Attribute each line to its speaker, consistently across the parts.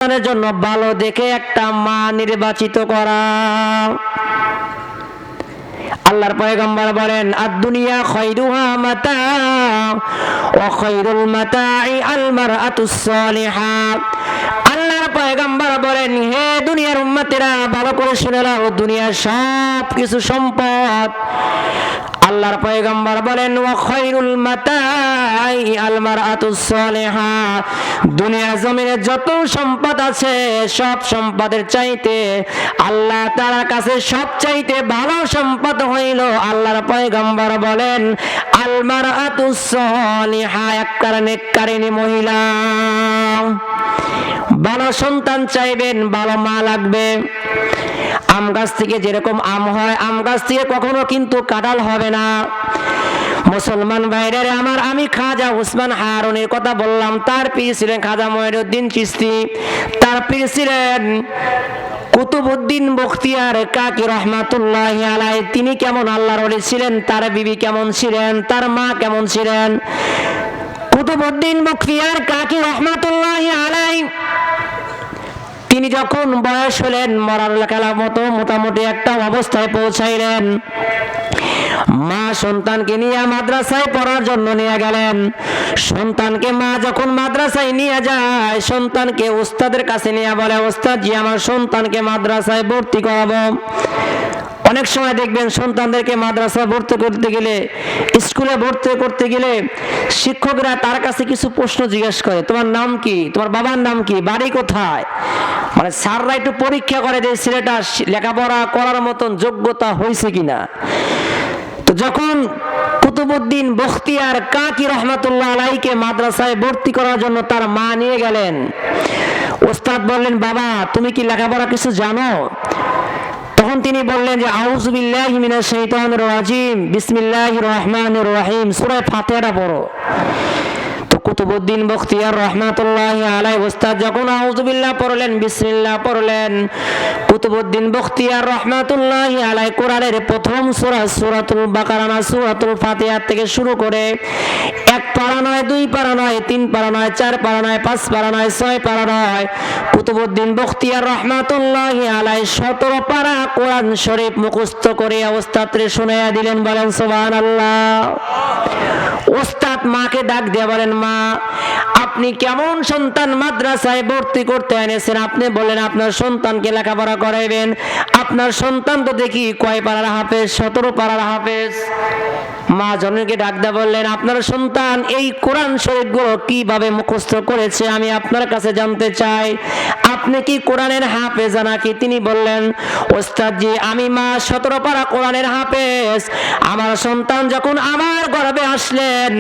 Speaker 1: সন্তানের জন্য ভালো দেখে একটা মা নির্বাচিত করা। আল্লাহর পয়গম্বর বলেন, আদ-দুনিয়া খায়রুহা মাতা ওয়া খায়রুল মাতা'i আল মারআতুস সালিহা। আল্লাহর পয়গম্বর বলেন, হে দুনিয়ার উম্মতেরা, ভালো করে শুনে নাও, দুনিয়ার সব কিছু সম্পদ। আল্লাহর পয়গম্বর বলেন, ওয়া খায়রুল মাতা'i আল মারআতুস সালিহা। দুনিয়ার জমিনে যত সম্পদ আছে, সব সম্পদের চাইতে আল্লাহ তাআলার কাছে সবচাইতে ভালো সম্পদ হইল, আল্লাহর পয়গম্বর বলেন, আল মারআতুস সালিহা, একবার নেককারিনী মহিলা। ভালো সন্তান চাইবেন, ভালো মা লাগবে। আম গাছ থেকে যেরকম আম হয়, আম গাছ থেকে কখনো কিন্তু কাঁঠাল হবে না। মুসলমান ভাইরা আমার, আমি খাজা উসমান হারুনের কথা বললাম, তার পীর ছিলেন খাজা মঈনুদ্দিন চিশতি, তার পীর ছিলেন কুতুবউদ্দিন বখতিয়ার কাকি রহমাতুল্লাহি আলাইহি। তিনি কেমন আল্লাহর ওলি ছিলেন, তার বিবি কেমন ছিলেন, তার মা কেমন ছিলেন। কুতুবউদ্দিন বখতিয়ার কাকি রহমাতুল্লাহি আলাইহি তিনি যখন বয়স হলেন, মরার খেলার মতো মোটামুটি একটা অবস্থায় পৌঁছাইলেন, মা সন্তানকে নিয়ে মাদ্রাসায় পড়ার জন্য নিয়ে গেলেন। সন্তানকে মা যখন মাদ্রাসায় নিয়ে যায়, সন্তানকে ওস্তাদের কাছে নিয়ে বলে, ওস্তাদ জি, আমার সন্তানকে মাদ্রাসায় ভর্তি করাবো। অনেক সময় দেখবেন সন্তানদেরকে মাদ্রাসা ভর্তি করতে গেলে, স্কুলে ভর্তি করতে গেলে শিক্ষকরা তার কাছে কিছু প্রশ্ন জিজ্ঞেস করে, তোমার নাম কি, তোমার বাবার নাম কি, বাড়ি কোথায়। মানে স্যাররা একটু পরীক্ষা করে যে ছেলেটা লেখাপড়া করার মতন যোগ্যতা হয়েছে কিনা। তো যখন কুতুবউদ্দিন বখতিয়ার কাকি রহমাতুল্লাহ আলাইহিকে মাদ্রাসায় ভর্তি করার জন্য তার মা নিয়ে গেলেন, ওস্তাদ বললেন, বাবা তুমি কি লেখাপড়া কিছু জানো? তখন তিনি বললেন যে, আউযু বিল্লাহি মিনাশ শাইতানির রাজিম, বিসমিল্লাহির রহমানির রহিম, সূরা ফাতিহাটা পড়ো। তো কুতুবউদ্দিন বখতিয়ার রহমাতুল্লাহি আলাইহি ওস্তাদ যখন আউযু বিল্লাহ পড়লেন, বিসমিল্লাহ পড়লেন, কুতুবউদ্দিন বখতিয়ার রহমাতুল্লাহি আলাইহি কোরআনের প্রথম সূরা সূরাতুল বাকারা না সূরাতুল ফাতিহা থেকে শুরু করে 1 পারা নয়, 2 পারা নয়, 3 পারা নয়, 4 পারা নয়, 5 পারা নয়, 6 পারা নয়, কুতুবউদ্দিন বখতিয়ার রহমাতুল্লাহি আলাইহি 17 পারা কোরআন শরীফ মুখস্থ করে ওস্তাদরে শুনাইয়া দিলেন। বলেন সুবহানাল্লাহ। ওস্তাদ মাকে ডাক দিয়ে বলেন, মা আপনি কেমন সন্তান মাদ্রাসায় ভর্তি করতে এনেছেন? আপনি বলেন আপনার সন্তানকে লেখাপড়া করাইবেন, আপনার সন্তান তো দেখি কয় পারার হাফেজ, 17 পারার হাফেজ। মা জননীকে ডাক দিয়ে বললেন, আপনার সন্তান এই কোরআন শরীফগুলো কিভাবে মুখস্থ করেছে আমি আপনার কাছে জানতে চাই। আপনি কি কোরআনের হাফেজা নাকি? তিনি বললেন, ওস্তাদ জি, আমি মা 17 পারা কোরআনের হাফেজ। আমার সন্তান যখন আমার গর্ভে আসলেন,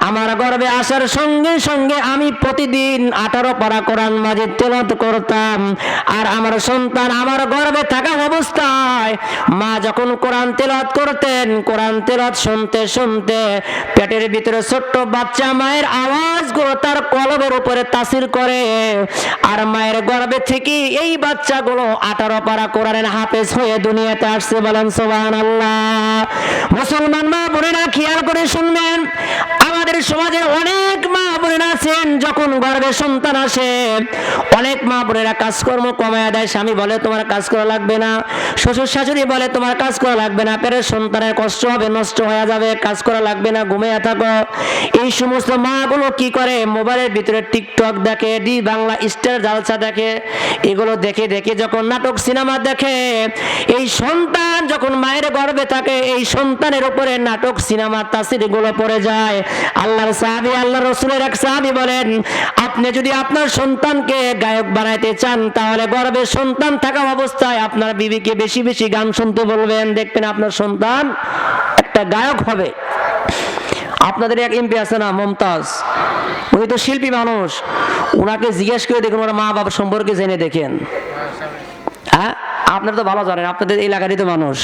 Speaker 1: আমার গর্ভে আসার সঙ্গে সঙ্গে আমি প্রতিদিন 18 পারা কোরআন মাজিদ তেলাওয়াত করতাম। আর আমার সন্তান আমার গর্ভে থাকা অবস্থায় মা যখন কোরআন তেলাওয়াত করতেন, কোরআন তেলাওয়াত শুনতে শুনতে পেটের ভিতরে ছোট্ট বাচ্চা মায়ের আওয়াজগুলো তার কলবের উপরে তাসির করে, আর মায়ের গর্ভে থেকে এই বাচ্চাগুলো 18 পারা কোরআনের হাফেজ হয়ে দুনিয়াতে আসছে। বলেন সুবহানাল্লাহ। মুসলমান মা বোনেরা খেয়াল করে শুনবেন, আমাদের সমাজে অনেক মা বোনেরা আছেন, যখন গর্ভে সন্তান আসে অনেক মা বোনেরা কাজকর্ম কমায়া দেয়। স্বামী বলে তোমার কাজ করা লাগবে না, শ্বশুর শাশুড়ি বলে তোমার কাজ করা লাগবে না, পেটের সন্তানের কষ্ট হবে, নষ্ট হয়ে যাবে, কাজ করা লাগবে না, ঘুমিয়ে থাকো। এই সমস্ত মাগুলো কি করে? মোবাইলের ভিতরে টিকটক দেখে, ডি বাংলা স্টার জালসা দেখে, এগুলো দেখে দেখে যখন নাটক সিনেমা দেখে, এই সন্তান যখন মায়ের গর্ভে থাকে এই সন্তানের উপরে নাটক সিনেমা তাসির গুলো পড়ে যায়। আল্লাহর সাহাবী, আল্লাহর রাসূলের এক সাহাবী বলেন, আপনি যদি আপনার সন্তানকে গায়ক বানাইতে চান তাহলে গর্ভে সন্তান থাকা অবস্থায় আপনার বিবিকে বেশি বেশি গান শুনতে বলবেন, দেখবেন আপনার সন্তান একটা গায়ক হবে। আপনাদের এক এমপি আছে না, মমতাজ, উনি তো শিল্পী মানুষ, ওনাকে জিজ্ঞেস করে দেখুন ওনার মা বাবা সম্পর্কে জেনে দেখেন। হ্যাঁ, আপনারা তো ভালো জানেন, আপনাদের এলাকারই তো মানুষ।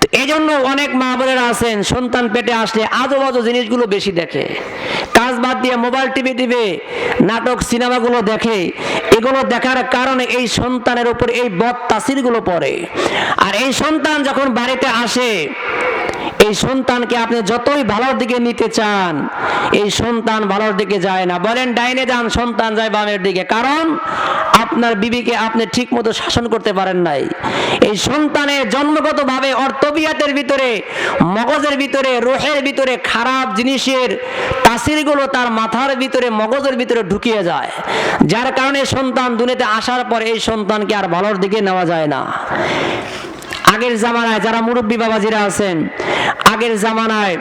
Speaker 1: তো এই জন্য অনেক মা বোনেরা আছেন, সন্তান পেটে আসলে আজো বাজো জিনিসগুলো বেশি দেখে, কাজ বাদ দিয়ে মোবাইল টিভি নাটক সিনেমাগুলো দেখে। এগুলো দেখার কারণে এই সন্তানের উপর এই বদ তাসিরগুলো পড়ে। আর এই সন্তান যখন বাড়িতে আসে, এই সন্তানকে আপনি যতই ভালোর দিকে নিতে চান, এই সন্তান ভালোর দিকে যায় না। বলেন ডাইনে যান, সন্তান যায় বামের দিকে। কারণ আপনি আপনার বিবিকে আপনি ঠিক মতো শাসন করতে পারেন নাই। এই সন্তানের জন্মগতভাবে ওর তবিয়াতের ভিতরে, মগজের ভিতরে, রুহের ভিতরে খারাপ জিনিসের তাসিরগুলো তার মাথার ভিতরে, মগজের ভিতরে ঢুকিয়ে যায়, যার কারণে সন্তান দুনিয়াতে আসার পর এই সন্তানকে আর ভালোর দিকে নেওয়া যায় না। আগের জামানায় যারা মুরব্বী বাবাজিরা আছেন, আগের জামানায়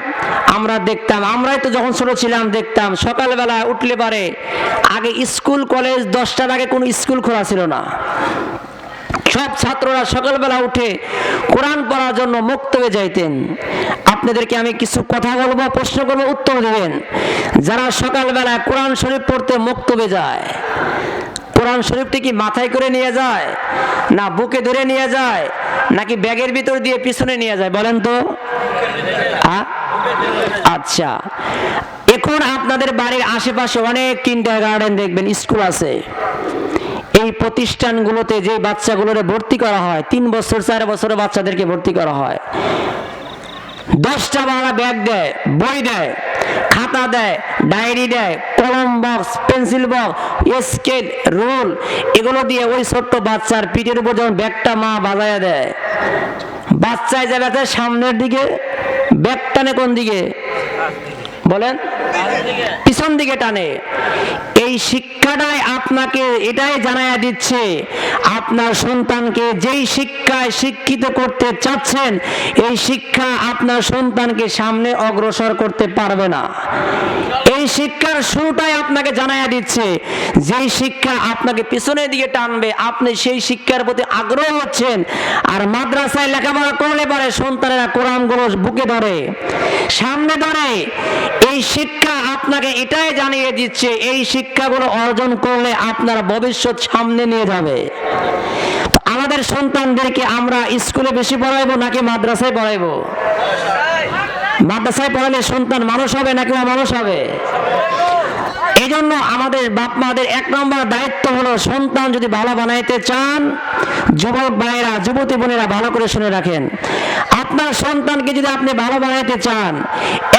Speaker 1: আমরা দেখতাম, আমরাই তো যখন ছোট ছিলাম দেখতাম, সকালবেলায় উঠলে পারে আগে স্কুল কলেজ 10টার আগে কোনো স্কুল খোলা ছিল না। সব ছাত্ররা সকালবেলা উঠে কোরআন পড়ার জন্য মক্তবে যাইতেন। আপনাদেরকে আমি কিছু কথা বলবো, প্রশ্ন করবো, উত্তর দেবেন। যারা সকালবেলা কোরআন শরীফ পড়তে মক্তবে যায়, কোরআন শরীফটি কি মাথায় করে নিয়ে যায়, না বুকে ধরে নিয়ে যায়, নাকি ব্যাগের ভিতর দিয়ে পিছনে নিয়ে যায় বলেন তো? আচ্ছা, এখন আপনাদের বাড়ির আশেপাশে অনেক কিন্ডারগার্টেন দেখবেন, স্কুল আছে। এই প্রতিষ্ঠানগুলোতে যে বাচ্চাগুলোরে ভর্তি করা হয়, 3 বছর 4 বছরের বাচ্চাদেরকে ভর্তি করা হয়, 10টা বাংলা ব্যাগ দেয়, বই দেয়, খাতা দেয়, ডায়েরি দেয়, কলম box, pencil box, scale, rule, এগুলো দিয়ে ওই ছোট্ট বাচ্চার পিঠের উপর যখন ব্যাগটা মা বাজায় দেয়, বাচ্চায় যাবে সামনের দিকে, ব্যাগ টানে কোন দিকে বলেন? পিছন দিকে টানে। এই শিক্ষাটাই আপনাকে এটাই জানাইয়া দিচ্ছে, আপনার সন্তানকে যেই শিক্ষায় শিক্ষিত করতে চাচ্ছেন, এই শিক্ষা আপনার সন্তানকে সামনে অগ্রসর করতে পারবে না। এই শিক্ষার শুরুটাই আপনাকে জানাইয়া দিচ্ছে, যেই শিক্ষা আপনাকে পিছনের দিকে টানবে, আপনি সেই শিক্ষার প্রতি আগ্রহ হচ্ছেন। আর মাদ্রাসায় লেখাপড়া করলে পারে সন্তানেরা কোরআনগুলো বুকে ধরে, সামনে ধরে। এই শিক্ষা আপনাকে এটাই জানিয়ে দিচ্ছে, এই শিক্ষাগুলো অর্জন করলে আপনার ভবিষ্যৎ সামনে নিয়ে যাবে। আমাদের সন্তানদেরকে আমরা স্কুলে বেশি পড়াইবো নাকি মাদ্রাসায় পড়াইবো? মাদ্রাসায় পড়ালে সন্তান মানুষ হবে নাকি অমানুষ হবে? এই জন্য আমাদের বাপ মাদের 1 নম্বর দায়িত্ব হলো, সন্তান যদি ভালো বানাইতে চান, যুবক ভাইয়েরা, যুবতী বোনেরা ভালো করে শুনে রাখেন, আপনার সন্তানকে যদি আপনি ভালো বানাইতে চান,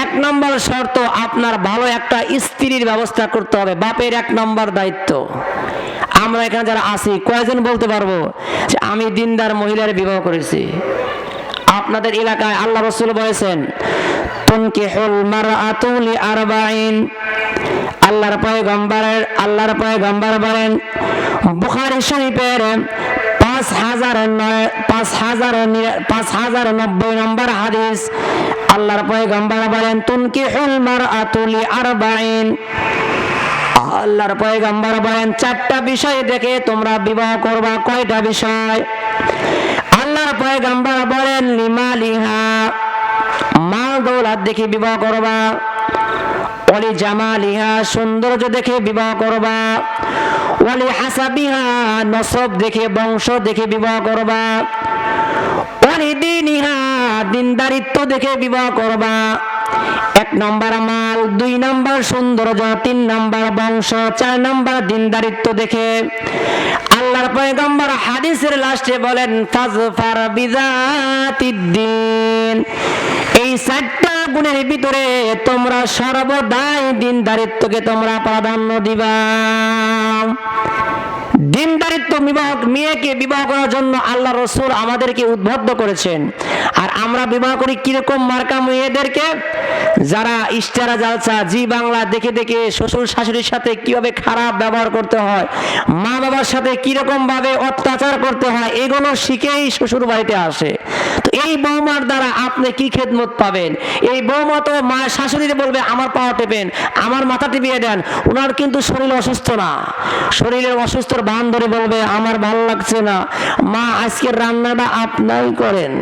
Speaker 1: 1 নম্বর শর্ত, আপনার ভালো একটা স্ত্রীর ব্যবস্থা করতে হবে। বাপের 1 নম্বর দায়িত্ব। আমরা এখানে যারা আছি, কয়জন বলতে পারবো যে আমি দিনদার মহিলার বিবাহ করেছি? আপনাদের এলাকায় আল্লাহ রাসূল বলেছেন, তুনকিহুল মারআতু লিআরবাঈন। আল্লাহর পয়গম্বর বলেন, বুখারী শরীফের 5090 নম্বর হাদিস, আল্লাহর পয়গম্বর বলেন, তুনকিহুল মারআতু লিআরবাঈন। আল্লাহর পয়গম্বর বলেন, 4টা বিষয় দেখে তোমরা বিবাহ করবা। কয়টা বিষয়? আল্লাহর পয়গম্বর বলেন, লিমালিহা, মাল দৌলত দেখে বিবাহ করবা। ওয়ালি জামালিহা, সৌন্দর্য দেখে বিবাহ করবা। ওয়ালি হাসাবিহা, নসব দেখে, বংশ দেখে বিবাহ করবা। ওয়ালি দীনিহা, দিনদারিত্ব দেখে বিবাহ করবা। 1 নম্বর মাল, 2 নম্বর সৌন্দর্য, 3 নম্বর বংশ, 4 নম্বর দিনদারিত্ব দেখে। আল্লাহর পয়গম্বর হাদিসের লাস্টে বলেন, ফাজফার বিযাতিদ্দিন। এই 4টা গুণের ভিতরে তোমরা সর্বদাই দিনদারিত্বকে তোমরা প্রাধান্য দিবা। দিনদারিত্ব মেয়েকে বিবাহ করার জন্য আল্লাহ রাসূল আমাদেরকে উদ্বুদ্ধ করেছেন। আর আমরা বিবাহ করি কিরকম মার্কা মেয়েদেরকে? যারা ইস্টারা জালসা, জি বাংলা দেখে দেখে শ্বশুর শাশুড়ির সাথে কিভাবে খারাপ ব্যবহার করতে হয়, মা বাবার সাথে কিরকম ভাবে অত্যাচার করতে হয়, এগুলো শিখেই শ্বশুর বাড়িতে আসে। তো এই বৌমার দ্বারা আপনি কি খেদমত পাবেন? এই বৌমা তো মা শাশুড়ির বলবে আমার পা টেপেন, আমার মাথা টিপিয়ে দেন। ওনার কিন্তু শরীর অসুস্থ না, শরীরের অসুস্থর ভান ধরে বলবে আমার ভালো লাগছে না, মা আজকের রান্নাটা আপনাই করেন।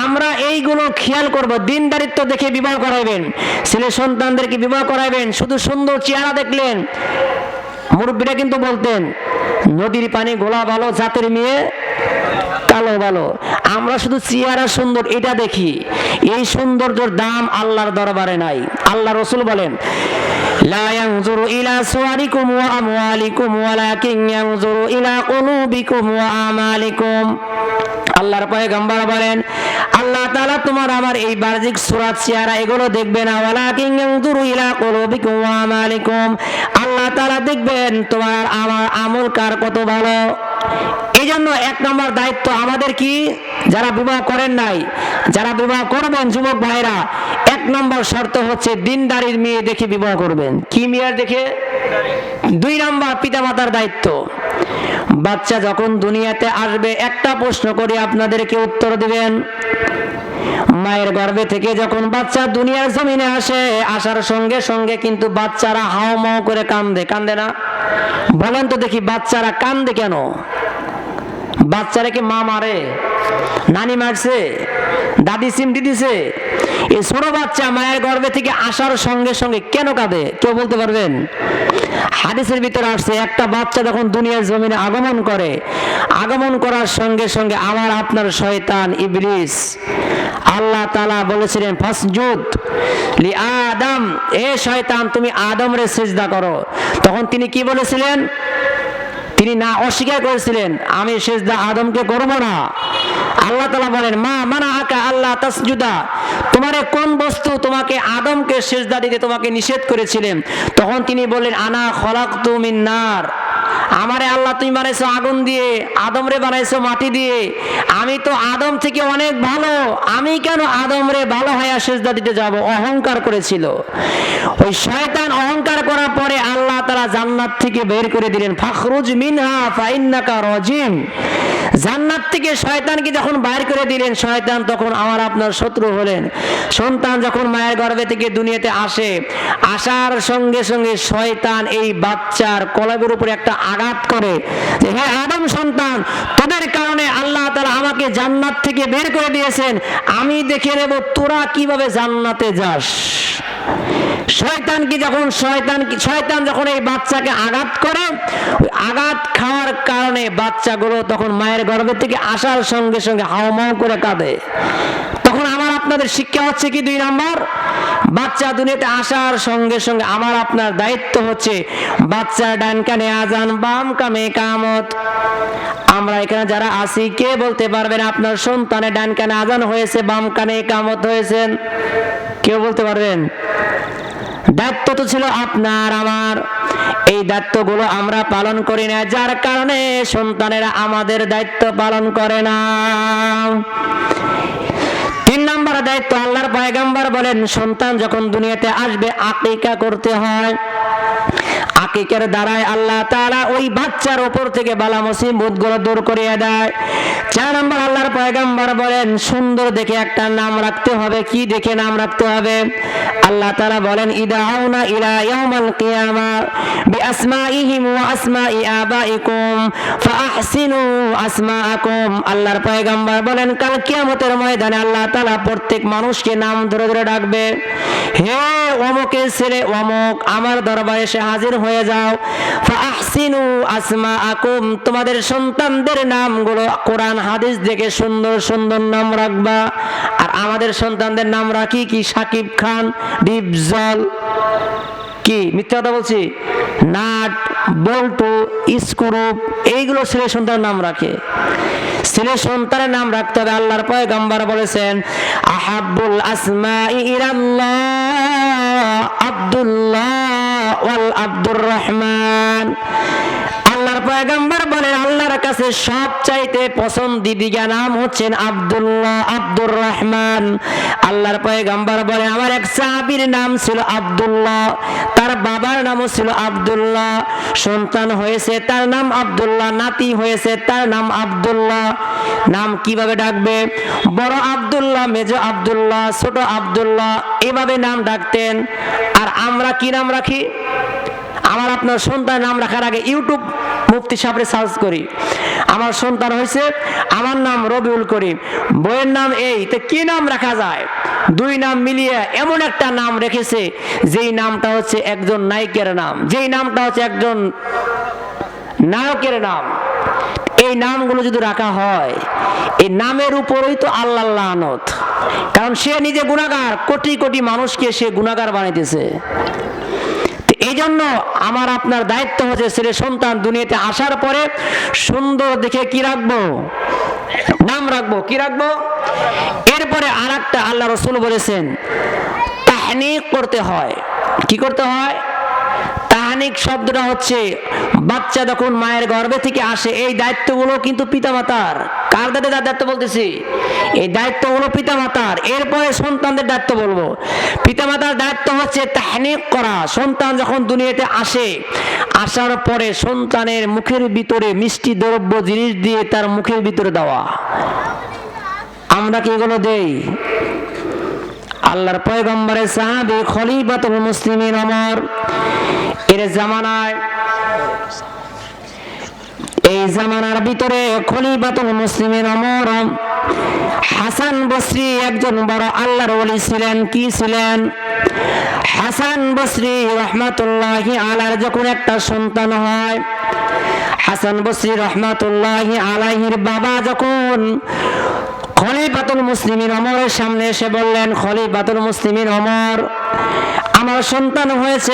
Speaker 1: আমরা এইগুলো খেয়াল করব। দিনদারিত্ব দেখে বিবাহ করাইবেন, ছেলে সন্তানদেরকে বিবাহ করাইবেন। শুধু সুন্দর চেহারা দেখলেন, মুরব্বীরা কিন্তু বলতেন নদীর পানি গোলা ভালো জাতের মেয়ে কালো ভালো। আমরা শুধু চেহারা সুন্দর এটা দেখি, এই সৌন্দর্যের দাম আল্লাহর দরবারে নাই। আল্লাহ রাসূল বলেন, লা ইয়ানজুরু ইলা সুওয়ারিকুম ওয়া আমওয়ালিকুম ওয়ালাকিন ইয়ানজুরু ইলা কুলুবিকুম ওয়া আমালিকুম। আল্লাহর পয়গম্বর বলেন, আল্লাহ তাআলা তোমার আমার এই বাহ্যিক সুরাত চেহারা এগুলো দেখবে না, ওয়ালাকিন ইয়ানজুরু ইলা কুলুবিকুম ওয়া আমালিকুম। আল্লাহ তাআলা দেখবেন তোমার আমার আমল কার কত ভালো। এই জন্য এক নম্বর দায়িত্ব আমাদের কি, যারা বিবাহ করেন নাই, যারা বিবাহ করবেন যুবক ভাইরা, এক নম্বর শর্ত হচ্ছে দিনদারির মেয়ে দেখে বিবাহ করবেন। কি মেয়ে দেখে? দুই নম্বর পিতামাতার দায়িত্ব। বাচ্চা যখন দুনিয়াতে আসবে, একটা প্রশ্ন করে আপনাদেরকে উত্তর দিবেন। মায়ের গর্ভে থেকে যখন বাচ্চা দুনিয়ার জমিনে আসে, আসার সঙ্গে সঙ্গে কিন্তু বাচ্চারা হাও মাও করে কান্দে, কান্দে না? বলেন তো দেখি, বাচ্চারা কান্দে কেন? বাচ্চারা কি মা মারে, নানি মারছে, দাদি চিমটি দিছে? এই ছোট বাচ্চা মায়ের গর্ভে থেকে আসার সঙ্গে সঙ্গে কেন কাঁদে? কেউ বলতে পারবেন? হাদিসের ভিতরে আসছে, একটা বাচ্চা যখন দুনিয়ার জমিনে আগমন করে, আগমন করার সঙ্গে সঙ্গে আমার আপনার শয়তান ইবলিস, আল্লাহ তাআলা বলেছিলেন ফাসজুদ লি আদম, এ শয়তান তুমি আদমরে সিজদা করো। তখন তিনি কি বলেছিলেন? তিনি না অস্বীকার করেছিলেন, আমি সিজদা আদমকে করব না। আল্লাহ তাআলা বলেন, মা মানাআকা আল্লাহ তাসজুদা, তোমারে কোন বস্তু তোমাকে আদমকে সিজদা দিতে তোমাকে নিষেধ করেছিলেন? তখন তিনি বললেন, আনা খলাকতু মিন নার, আমারে আল্লাহ তুমি বানাইছো আগুন দিয়ে, আদমরে বানাইছো মাটি দিয়ে, আমি তো আদম থেকে অনেক ভালো, আমি কেন আদমরে ভালো হয়ে সিজদা দিতে যাব? অহংকার করেছিল। ওই শয়তান অহংকার করার পরে আল্লাহ তাআলা জান্নাত থেকে বের করে দিলেন, ফাখরুজ মিনহা ফাইন্নাকা রাজিম। জান্নাত থেকে শয়তানকে যখন বাইর করে দিলেন, শয়তান তখন আমার আপনার শত্রু হলেন। সন্তান যখন মায়ের গর্ভে থেকে দুনিয়াতে আসে, আসার সঙ্গে সঙ্গে শয়তান এই বাচ্চার কলবের উপরে একটা আঘাত করে যে, হে আদম সন্তান, তোদের কারণে আল্লাহ তাআলা আমাকে জান্নাত থেকে বের করে দিয়েছেন, আমি দেখে নেব তোরা কিভাবে জান্নাতে যাস। শয়তান যখন এই বাচ্চাকে আঘাত করে, ওই আঘাত খাওয়ার কারণে বাচ্চাগুলো তখন মায়ের গর্ভে থেকে আসার সঙ্গে সঙ্গে হাওমাও করে কাঁদে। তখন আমার আপনাদের শিক্ষা হচ্ছে কি, দুই নাম্বার, বাচ্চা দুনিয়াতে আসার সঙ্গে সঙ্গে আমার আপনার দায়িত্ব হচ্ছে বাচ্চার ডান কানে আজান, বাম কানে ইকামত। আমরা এখানে যারা আছি, কে বলতে পারবেন আপনার সন্তানের ডান কানে আজান হয়েছে, বাম কানে ইকামত হয়েছেন? কেউ বলতে পারবেন? দায়িত্ব তো ছিল আপনার আমার, এই দায়িত্বগুলো আমরা পালন করি না, যার কারণে সন্তানেরা আমাদের দায়িত্ব পালন করে না। তিন নম্বর দায়িত্ব, আল্লাহর পয়গম্বর বলেন, সন্তান যখন দুনিয়াতে আসবে আকিকা করতে হয়। আকিকার দ্বারাই আল্লাহ তাআলা ওই বাচ্চার উপর থেকে বালা মুসিবতগুলো দূর করিয়ে দেয়। 4 নম্বর আল্লাহর পয়গম্বর বলেন, সুন্দর দেখে একটা নাম রাখতে হবে। কি দেখে নাম রাখতে হবে? আল্লাহ তাআলা বলেন, ইদাউনা ইলা ইয়াউমাল কিয়ামা বিআসমাইহিম ওয়া আসমাই আবাইকুম ফাআহসিনু আসমাআকুম। আল্লাহর পয়গম্বর বলেন, কাল কিয়ামতের ময়দানে আল্লাহ তাআলা প্রত্যেক মানুষকে নাম ধরে ধরে ডাকবে, হে অমুকের ছেলে অমুক, আমার দরবারে এসে হাজির হয়ে যাও। ফাআহসিনু আসমাআকুম, তোমাদের সন্তানদের নামগুলো কোরআন হাদিস দেখে সুন্দর সুন্দর নাম রাখবা। আর আমাদের সন্তানদের নাম রাখি কি? সাকিব খান, ডিপজল, কি মিথ্যা কথা বলছি? নাট, বল্টু, স্ক্রু, এইগুলো ছেলে সন্তানের নাম রাখে। ছেলে সন্তানের নাম রাখতে হবে। আল্লাহর পয়গম্বর বলেছেন, আহাব্বুল আসমাই ইলাল্লাহ আব্দুল্লাহ ওয়াল আব্দুর রহমান। আল্লাহর পয়গম্বর বলেন, আল্লাহর কাছে সবচাইতে পছন্দিদা নাম হচ্ছেন আব্দুল্লাহ, আব্দুর রহমান। আল্লাহর পয়গম্বর বলেন, আমার এক সাহাবীর নাম ছিল আব্দুল্লাহ, তার বাবার নামও ছিল আব্দুল্লাহ, সন্তান হয়েছে তার নাম আব্দুল্লাহ, নাতি হয়েছে তার নাম আব্দুল্লাহ। নাম কিভাবে ডাকবে? বড় আব্দুল্লাহ, মেজ আব্দুল্লাহ, ছোট আব্দুল্লাহ, এভাবে নাম ডাকতেন। আর আমরা কি নাম রাখি? আমার আপনার সন্তান নাম রাখার আগে ইউটিউব মুফতি সাহেবরে সার্চ করি, আমার সন্তান হয়েছে, আমার নাম রবিউল করিম, বইয়ের নাম এই, তো কি নাম রাখা যায়? দুই নাম মিলিয়ে এমন একটা নাম রেখেছে যেই নামটা হচ্ছে একজন নায়কের নাম, যেই নামটা হচ্ছে একজন নায়কের নাম। এই নামগুলো যদি রাখা হয়, এই নামের উপরেই তো আল্লাহর লানত। কারণ সে নিজে গুনাহগার, কোটি কোটি মানুষকে সে গুনাহগার বানাইতেছে। এই জন্য আমার আপনার দায়িত্ব হচ্ছে ছেলে সন্তান দুনিয়াতে আসার পরে সুন্দর দেখে কি রাখবো? নাম রাখবো। কি রাখবো? এরপরে আর একটা আল্লাহ রাসূল বলেছেন তাহনিক করতে হয়। কি করতে হয়? তাহনিক শব্দটা হচ্ছে বাচ্চা যখন মায়ের গর্ভে থেকে আসে, এই দায়িত্বগুলো কিন্তু পিতামাতার। কার দায়িত্ব বলতেছি? এই দায়িত্বগুলো পিতামাতার। এরপরে সন্তানদের দায়িত্ব বলবো। পিতামাতার দায়িত্ব হচ্ছে তাহনিক করা। সন্তান যখন দুনিয়াতে আসে, আসার পরে সন্তানের মুখের ভিতরে মিষ্টি দ্রব্য জিনিস দিয়ে তার মুখের ভিতরে দেওয়া। আমরা কি এগুলো দেই? আল্লাহর পয়গম্বরের সাহাবী খলিফাতুল মুসলিমিন ওমর এর জামানায়, এই জামানার ভিতরে খলিফাতুল মুসলিমিন ওমর হাসান বসরি একজন বড় আল্লাহর ওলি ছিলেন। কি ছিলেন? হাসান বসরি রাহমাতুল্লাহি আলাইহির যখন একটা সন্তান হয়, হাসান বসরি রাহমাতুল্লাহি আলাইহির বাবা যখন খলিফাতুল মুসলিমিন ওমরের সামনে এসে বললেন, খলিফাতুল মুসলিমিন ওমর, আমার সন্তান হয়েছে।